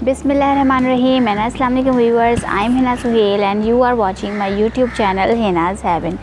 बिस्मिल्लाहिर्रहमानिर्रहीम एंड अस्सलाम वालेकुम viewers, I am Hina Suhail and you are watching my YouTube channel Hina's Haven.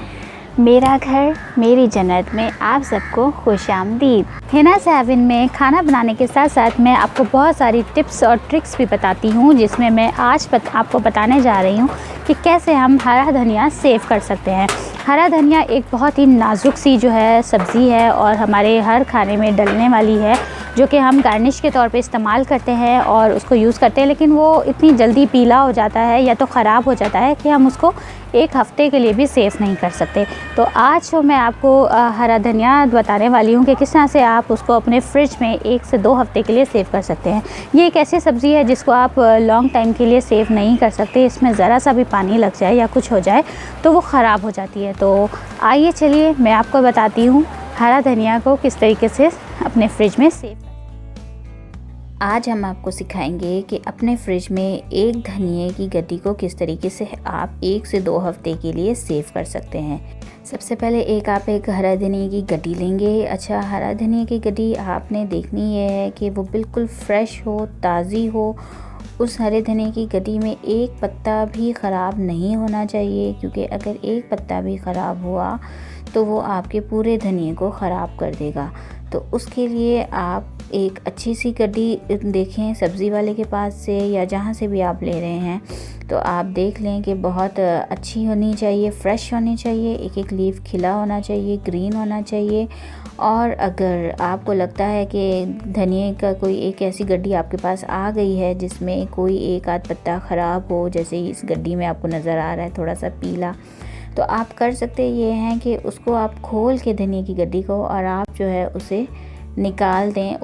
मेरा घर मेरी जन्नत में आप सबको खुशामदीद। हिनाज हेवन में खाना बनाने के साथ साथ मैं आपको बहुत सारी टिप्स और ट्रिक्स भी बताती हूँ, जिसमें मैं आज आपको बताने जा रही हूँ कि कैसे हम हरा धनिया सेव कर सकते हैं। हरा धनिया एक बहुत ही नाजुक सी जो है सब्ज़ी है और हमारे हर खाने में डलने वाली है, जो कि हम गार्निश के तौर पे इस्तेमाल करते हैं और उसको यूज़ करते हैं, लेकिन वो इतनी जल्दी पीला हो जाता है या तो ख़राब हो जाता है कि हम उसको एक हफ़्ते के लिए भी सेव नहीं कर सकते। तो आज जो मैं आपको हरा धनिया बताने वाली हूँ कि किस तरह से आप उसको अपने फ्रिज में 1 से 2 हफ़्ते के लिए सेव कर सकते हैं। ये एक ऐसी सब्ज़ी है जिसको आप लॉन्ग टाइम के लिए सेव नहीं कर सकते। इसमें ज़रा सा भी पानी लग जाए या कुछ हो जाए तो वो ख़राब हो जाती है। तो आइए चलिए मैं आपको बताती हूँ हरा धनिया को किस तरीके से अपने फ्रिज में सेव। आज हम आपको सिखाएंगे कि अपने फ्रिज में एक धनिए की गड्डी को किस तरीके से आप 1 से 2 हफ्ते के लिए सेव कर सकते हैं। सबसे पहले आप एक हरा धनिए की गड्डी लेंगे। अच्छा, हरा धनिए की गड्डी आपने देखनी ये है कि वो बिल्कुल फ्रेश हो, ताज़ी हो। उस हरे धनिए की गड्डी में एक पत्ता भी ख़राब नहीं होना चाहिए, क्योंकि अगर एक पत्ता भी ख़राब हुआ तो वो आपके पूरे धनिए को ख़राब कर देगा। तो उसके लिए आप एक अच्छी सी गड्डी देखें सब्ज़ी वाले के पास से या जहाँ से भी आप ले रहे हैं, तो आप देख लें कि बहुत अच्छी होनी चाहिए, फ्रेश होनी चाहिए, एक लीफ खिला होना चाहिए, ग्रीन होना चाहिए। और अगर आपको लगता है कि धनिए का कोई एक ऐसी गड्डी आपके पास आ गई है जिसमें कोई एक आध पत्ता ख़राब हो, जैसे इस गड्डी में आपको नज़र आ रहा है थोड़ा सा पीला, तो आप कर सकते ये हैं कि उसको आप खोल के धनिए की गड्डी को और आप जो है उसे निकाल दें।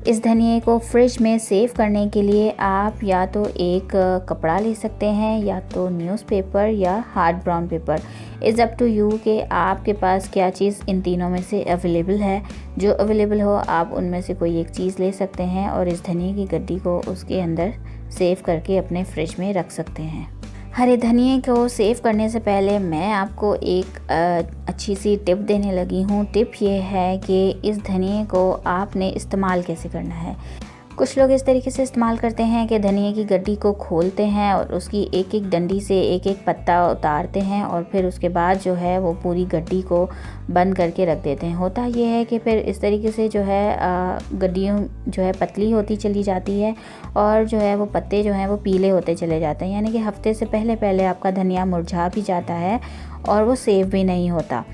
इस धनिए को फ्रिज में सेव करने के लिए आप या तो एक कपड़ा ले सकते हैं या तो न्यूज़पेपर या hard brown paper. Is up to you कि आपके पास क्या चीज़ इन तीनों में से अवेलेबल है। जो अवेलेबल हो आप उनमें से कोई एक चीज़ ले सकते हैं और इस धनिए की गड्डी को उसके अंदर सेव करके अपने फ्रिज में रख सकते हैं। हरे धनिए को सेव करने से पहले मैं आपको एक अच्छी सी टिप देने लगी हूँ। टिप ये है कि इस धनिए को आपने इस्तेमाल कैसे करना है। कुछ लोग इस तरीके से इस्तेमाल करते हैं कि धनिए की गड्डी को खोलते हैं और उसकी एक एक डंडी से एक एक पत्ता उतारते हैं और फिर उसके बाद जो है वो पूरी गड्डी को बंद करके रख देते हैं। होता ये है कि फिर इस तरीके से जो है गड्डियों जो है पतली होती चली जाती है और जो है वो पत्ते जो हैं वो पीले होते चले जाते हैं, यानी कि हफ्ते से पहले आपका धनिया मुरझा भी जाता है और वो सेव भी नहीं होता।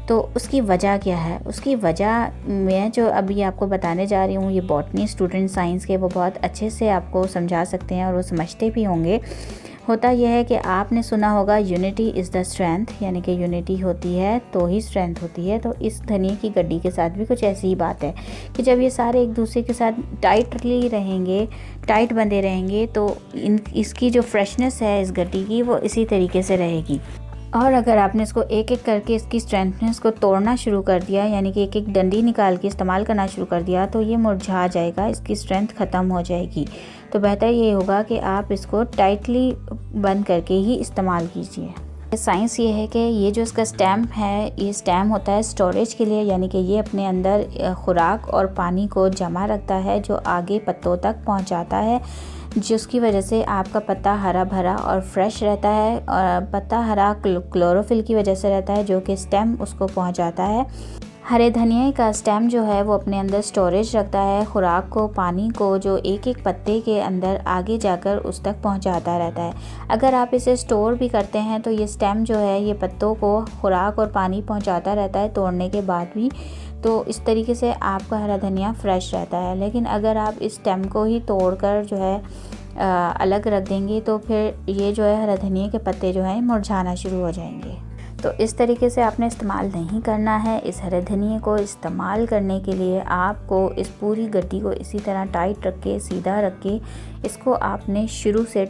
तो उसकी वजह क्या है? उसकी वजह मैं जो अभी आपको बताने जा रही हूँ, ये बॉटनी स्टूडेंट साइंस के वो बहुत अच्छे से आपको समझा सकते हैं और वो समझते भी होंगे। होता यह है कि आपने सुना होगा यूनिटी इज़ द स्ट्रेंथ, यानी कि यूनिटी होती है तो ही स्ट्रेंथ होती है। तो इस धनिए की गड्डी के साथ भी कुछ ऐसी ही बात है कि जब ये सारे एक दूसरे के साथ टाइटली रहेंगे, टाइट बंधे रहेंगे, तो इसकी जो फ्रेशनेस है इस गड्डी की वो इसी तरीके से रहेगी। और अगर आपने इसको एक एक करके इसकी स्ट्रेंथनेस को तोड़ना शुरू कर दिया, यानी कि एक एक डंडी निकाल के इस्तेमाल करना शुरू कर दिया, तो ये मुरझा जाएगा, इसकी स्ट्रेंथ ख़त्म हो जाएगी। तो बेहतर ये होगा कि आप इसको टाइटली बंद करके ही इस्तेमाल कीजिए। साइंस ये है कि ये जो इसका स्टेम है, ये स्टेम होता है स्टोरेज के लिए, यानी कि ये अपने अंदर खुराक और पानी को जमा रखता है जो आगे पत्तों तक पहुंचाता है, जिसकी वजह से आपका पत्ता हरा भरा और फ्रेश रहता है। और पत्ता हरा क्लोरोफिल की वजह से रहता है जो कि स्टेम उसको पहुंचाता है। हरे धनिए का स्टेम जो है वो अपने अंदर स्टोरेज रखता है खुराक को, पानी को, जो एक एक पत्ते के अंदर आगे जाकर उस तक पहुंचाता रहता है। अगर आप इसे स्टोर भी करते हैं तो ये स्टेम जो है ये पत्तों को खुराक और पानी पहुंचाता रहता है तोड़ने के बाद भी। तो इस तरीके से आपका हरा धनिया फ्रेश रहता है। लेकिन अगर आप इस स्टेम को ही तोड़कर जो है अलग रख देंगे तो फिर ये जो है हरा धनिया के पत्ते जो हैं मुरझाना शुरू हो जाएंगे। तो इस तरीके से आपने इस्तेमाल नहीं करना है। इस हरे धनिए को इस्तेमाल करने के लिए आपको इस पूरी गड्डी को इसी तरह टाइट रख के, सीधा रख के, इसको आपने शुरू से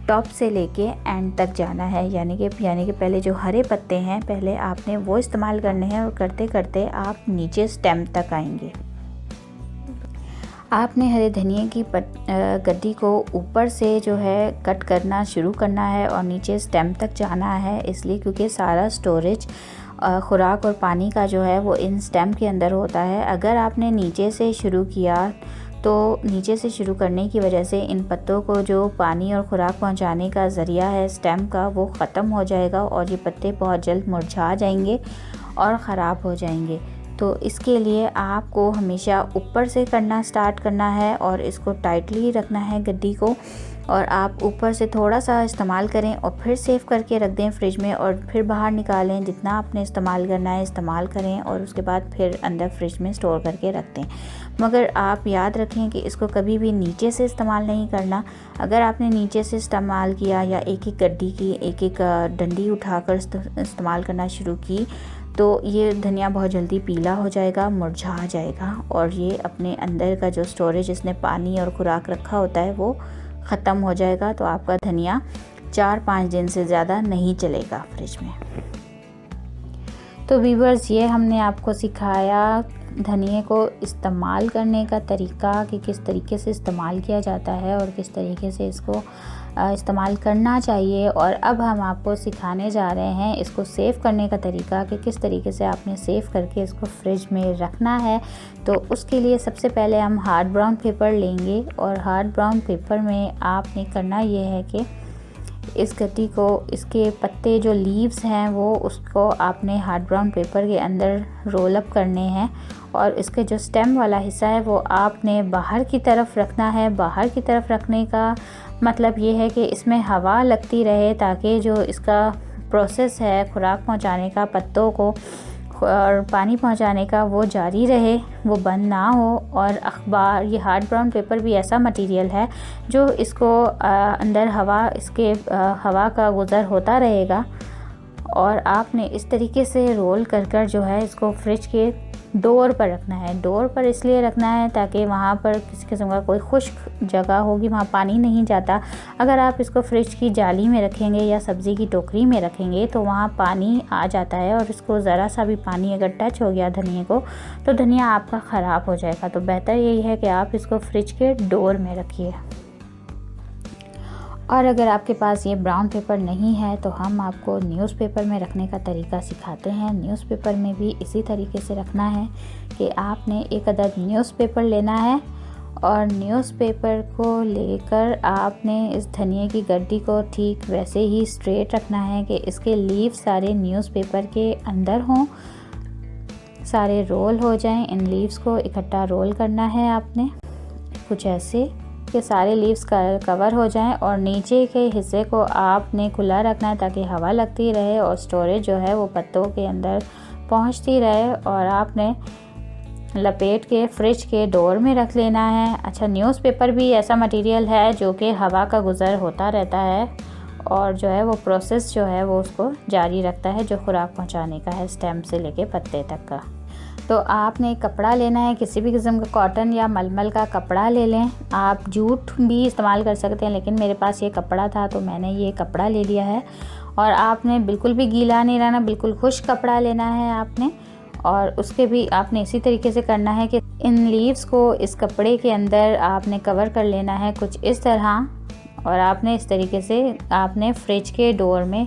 टॉप से लेके एंड तक जाना है, यानी कि पहले जो हरे पत्ते हैं पहले आपने वो इस्तेमाल करने हैं और करते करते आप नीचे स्टेम तक आएंगे। आपने हरे धनिए की गड्डी को ऊपर से जो है कट करना शुरू करना है और नीचे स्टेम तक जाना है, इसलिए क्योंकि सारा स्टोरेज खुराक और पानी का जो है वो इन स्टेम के अंदर होता है। अगर आपने नीचे से शुरू किया तो नीचे से शुरू करने की वजह से इन पत्तों को जो पानी और खुराक पहुंचाने का ज़रिया है स्टेम का, वो ख़त्म हो जाएगा और ये पत्ते बहुत जल्द मुरझा जाएंगे और ख़राब हो जाएंगे। तो इसके लिए आपको हमेशा ऊपर से करना स्टार्ट करना है और इसको टाइटली रखना है गड्डी को, और आप ऊपर से थोड़ा सा इस्तेमाल करें और फिर सेव करके रख दें फ्रिज में, और फिर बाहर निकालें, जितना आपने इस्तेमाल करना है इस्तेमाल करें और उसके बाद फिर अंदर फ्रिज में स्टोर करके रख दें। मगर आप याद रखें कि इसको कभी भी नीचे से इस्तेमाल नहीं करना। अगर आपने नीचे से इस्तेमाल किया या एक एक गड्डी की एक एक डंडी उठाकर इस्तेमाल करना शुरू की, तो ये धनिया बहुत जल्दी पीला हो जाएगा, मुरझा जाएगा और ये अपने अंदर का जो स्टोरेज इसने पानी और खुराक रखा होता है वो ख़त्म हो जाएगा। तो आपका धनिया 4-5 दिन से ज़्यादा नहीं चलेगा फ्रिज में। तो व्यूअर्स, ये हमने आपको सिखाया धनिए को इस्तेमाल करने का तरीका कि किस तरीके से इस्तेमाल किया जाता है और किस तरीके से इसको इस्तेमाल करना चाहिए। और अब हम आपको सिखाने जा रहे हैं इसको सेव करने का तरीका कि किस तरीके से आपने सेव करके इसको फ्रिज में रखना है। तो उसके लिए सबसे पहले हम हार्ड ब्राउन पेपर लेंगे और हार्ड ब्राउन पेपर में आपने करना ये है कि इस गड्डी को, इसके पत्ते जो लीव्स हैं वो उसको आपने हार्ड ब्राउन पेपर के अंदर रोल अप करने हैं और इसके जो स्टेम वाला हिस्सा है वो आपने बाहर की तरफ रखना है। बाहर की तरफ रखने का मतलब ये है कि इसमें हवा लगती रहे ताकि जो इसका प्रोसेस है खुराक पहुंचाने का, पत्तों को और पानी पहुंचाने का, वो जारी रहे, वो बंद ना हो। और अखबार, ये हार्ड ब्राउन पेपर भी ऐसा मटेरियल है जो इसको अंदर हवा, इसके हवा का गुज़र होता रहेगा और आपने इस तरीके से रोल कर जो है इसको फ्रिज के डोर पर रखना है। डोर पर इसलिए रखना है ताकि वहाँ पर किसी किस्म का कोई खुश्क जगह होगी, वहाँ पानी नहीं जाता। अगर आप इसको फ्रिज की जाली में रखेंगे या सब्ज़ी की टोकरी में रखेंगे तो वहाँ पानी आ जाता है और इसको ज़रा सा भी पानी अगर टच हो गया धनिए को तो धनिया आपका ख़राब हो जाएगा। तो बेहतर यही है कि आप इसको फ्रिज के डोर में रखिए। और अगर आपके पास ये ब्राउन पेपर नहीं है तो हम आपको न्यूज़पेपर में रखने का तरीका सिखाते हैं। न्यूज़पेपर में भी इसी तरीके से रखना है कि आपने एक अदद न्यूज़पेपर लेना है और न्यूज़पेपर को लेकर आपने इस धनिए की गड्डी को ठीक वैसे ही स्ट्रेट रखना है कि इसके लीव सारे न्यूज़पेपर के अंदर हों, सारे रोल हो जाएं। इन लीव्स को इकट्ठा रोल करना है आपने कुछ ऐसे कि सारे लीव्स कवर हो जाएं और नीचे के हिस्से को आपने खुला रखना है ताकि हवा लगती रहे और स्टोरेज जो है वो पत्तों के अंदर पहुंचती रहे। और आपने लपेट के फ्रिज के डोर में रख लेना है। अच्छा, न्यूज़पेपर भी ऐसा मटेरियल है जो कि हवा का गुज़र होता रहता है और जो है वो प्रोसेस जो है वो उसको जारी रखता है, जो खुराक पहुँचाने का है स्टेम से लेके पत्ते तक का। तो आपने कपड़ा लेना है, किसी भी किस्म का कॉटन या मलमल का कपड़ा ले लें। आप जूट भी इस्तेमाल कर सकते हैं लेकिन मेरे पास ये कपड़ा था तो मैंने ये कपड़ा ले लिया है। और आपने बिल्कुल भी गीला नहीं रहना, बिल्कुल खुश्क कपड़ा लेना है आपने। और उसके भी आपने इसी तरीके से करना है कि इन लीव्स को इस कपड़े के अंदर आपने कवर कर लेना है कुछ इस तरह, और आपने इस तरीके से आपने फ्रिज के डोर में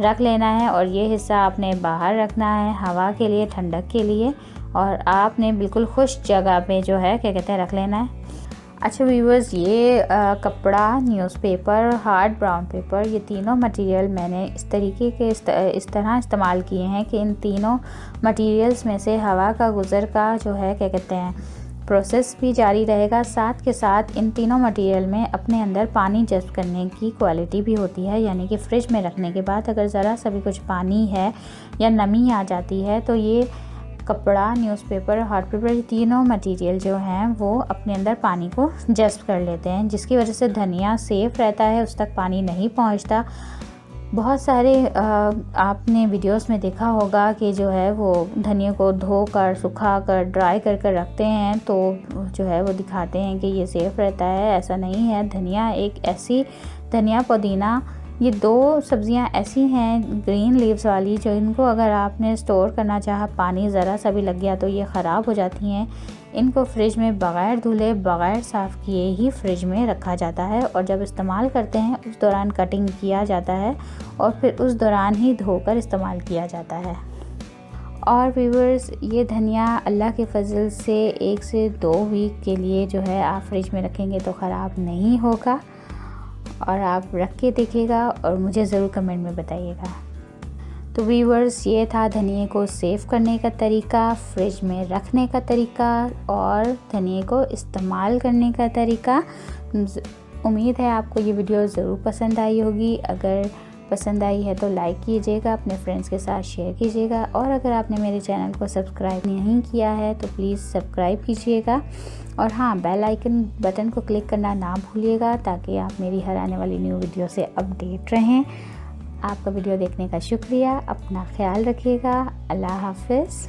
रख लेना है। और ये हिस्सा आपने बाहर रखना है हवा के लिए, ठंडक के लिए, और आपने बिल्कुल खुश्क जगह पे जो है क्या कहते हैं रख लेना है। अच्छा व्यूअर्स, ये कपड़ा, न्यूज़पेपर, हार्ड ब्राउन पेपर, ये तीनों मटेरियल मैंने इस तरीके के इस तरह इस्तेमाल किए हैं कि इन तीनों मटेरियल्स में से हवा का गुज़र का जो है क्या कहते हैं प्रोसेस भी जारी रहेगा। साथ के साथ इन तीनों मटेरियल में अपने अंदर पानी जज़्ब करने की क्वालिटी भी होती है, यानी कि फ्रिज में रखने के बाद अगर ज़रा सा भी कुछ पानी है या नमी आ जाती है तो ये कपड़ा, न्यूज़पेपर, हार्ड पेपर, ये तीनों मटेरियल जो हैं वो अपने अंदर पानी को जज़्ब कर लेते हैं, जिसकी वजह से धनिया सेफ़ रहता है, उस तक पानी नहीं पहुंचता। बहुत सारे आपने वीडियोस में देखा होगा कि जो है वो धनिया को धोकर, सुखाकर, ड्राई कर कर रखते हैं तो जो है वो दिखाते हैं कि ये सेफ़ रहता है। ऐसा नहीं है। धनिया एक ऐसी, धनिया, पुदीना, ये दो सब्ज़ियां ऐसी हैं ग्रीन लीव्स वाली जो इनको अगर आपने स्टोर करना चाहा, पानी ज़रा सा भी लग गया तो ये ख़राब हो जाती हैं। इनको फ्रिज में बग़ैर धुले, बग़ैर साफ़ किए ही फ्रिज में रखा जाता है और जब इस्तेमाल करते हैं उस दौरान कटिंग किया जाता है और फिर उस दौरान ही धोकर इस्तेमाल किया जाता है। और व्यूअर्स, ये धनिया अल्लाह के फजल से 1 से 2 वीक के लिए जो है आप फ्रिज में रखेंगे तो ख़राब नहीं होगा। और आप रख के देखिएगा और मुझे ज़रूर कमेंट में बताइएगा। तो व्यूअर्स, ये था धनिए को सेव करने का तरीका, फ्रिज में रखने का तरीका और धनिए को इस्तेमाल करने का तरीका। उम्मीद है आपको ये वीडियो ज़रूर पसंद आई होगी। अगर पसंद आई है तो लाइक कीजिएगा, अपने फ्रेंड्स के साथ शेयर कीजिएगा और अगर आपने मेरे चैनल को सब्सक्राइब नहीं किया है तो प्लीज़ सब्सक्राइब कीजिएगा। और हाँ, बेल आइकन बटन को क्लिक करना ना भूलिएगा ताकि आप मेरी हर आने वाली न्यू वीडियो से अपडेट रहें। आपका वीडियो देखने का शुक्रिया। अपना ख्याल रखिएगा। अल्लाह हाफ़िज़।